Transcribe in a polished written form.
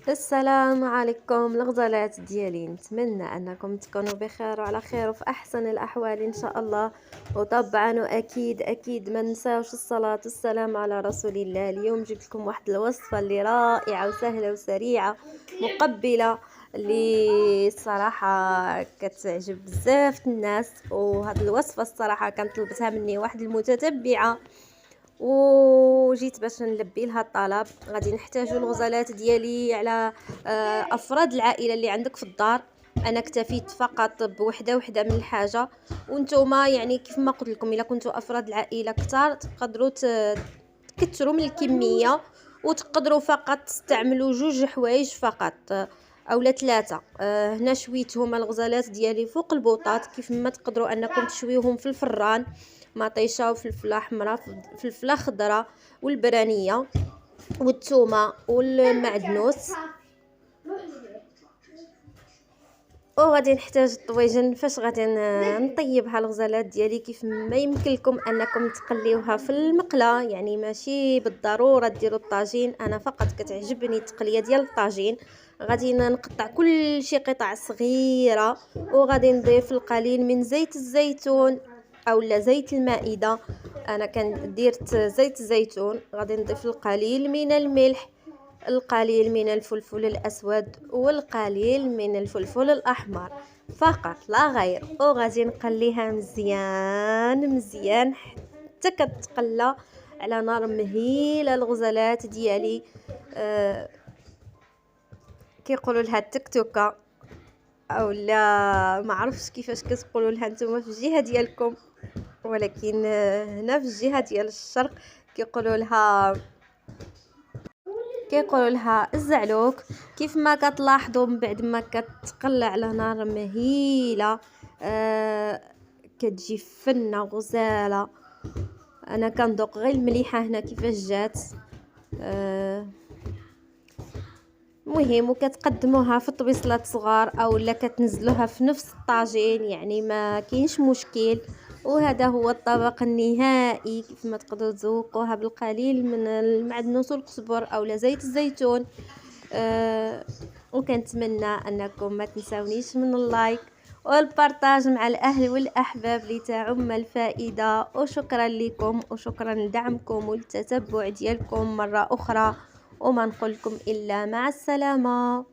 السلام عليكم الغزالات ديالي، نتمنى انكم تكونوا بخير وعلى خير وفي احسن الاحوال ان شاء الله. وطبعا واكيد ما ننساوش الصلاه والسلام على رسول الله. اليوم جبت لكم واحد الوصفه اللي رائعه وسهله وسريعه مقبله، اللي الصراحه كتعجب بزاف الناس. وهاد الوصفه الصراحه كانت طلبتها مني واحد المتتبعه وجيت باش نلبي لها الطلب. غادي نحتاجو الغزالات ديالي على افراد العائله اللي عندك في الدار. انا اكتفيت فقط بوحده من الحاجه، وانتوما يعني كيف ما قلت لكم الا كنتوا افراد العائله كتار تقدروا تكثروا من الكميه، وتقدروا فقط تستعملوا جوج حوايج فقط اولا ثلاثه. هنا شويتهم الغزالات ديالي فوق البوطات، كيف ما تقدروا انكم تشويوهم في الفران، مطيشه وفلفله حمراء فلفله خضراء والبرانيه والثومه والمعدنوس. وغادي نحتاج الطويجن. فاش غادي نطيبها الغزالات ديالي، كيف ما يمكن لكم انكم تقليوها في المقله، يعني ماشي بالضروره ديروا الطاجين، انا فقط كتعجبني التقليه ديال الطاجين. غادي نقطع كل شيء قطع صغيره، وغادي نضيف القليل من زيت الزيتون اولا زيت المائده. انا درت زيت الزيتون. غادي نضيف القليل من الملح، القليل من الفلفل الأسود والقليل من الفلفل الأحمر، فقط لا غير. وغادي نقليها مزيان حتى كتقلى على نار مهيله. الغزالات ديالي كيقولوا لها التكتوكه، اولا ما عرفتش كيفاش كتقولوا لها نتوما في الجهه ديالكم، ولكن هنا في الجهه ديال الشرق كيقولوا لها الزعلوك. كيف ما كتلاحظوا من بعد ما كتقلى على نار مهيله كتجي فنه غزاله. انا كنذوق غير المليحه هنا كيفاش جات. مهم وكتقدموها في طبيصلات صغار اولا كتنزلوها في نفس الطاجين، يعني ما كاينش مشكل. وهذا هو الطبق النهائي. كيف ما تقدروا تذوقوها بالقليل من المعدنوس والقزبر اولا زيت الزيتون. وكنتمنى انكم ما تنساونيش من اللايك والبارطاج مع الاهل والاحباب لتعم الفائده. وشكرا لكم وشكرا لدعمكم والتتبع ديالكم مره اخرى، وما نقول لكم الا مع السلامه.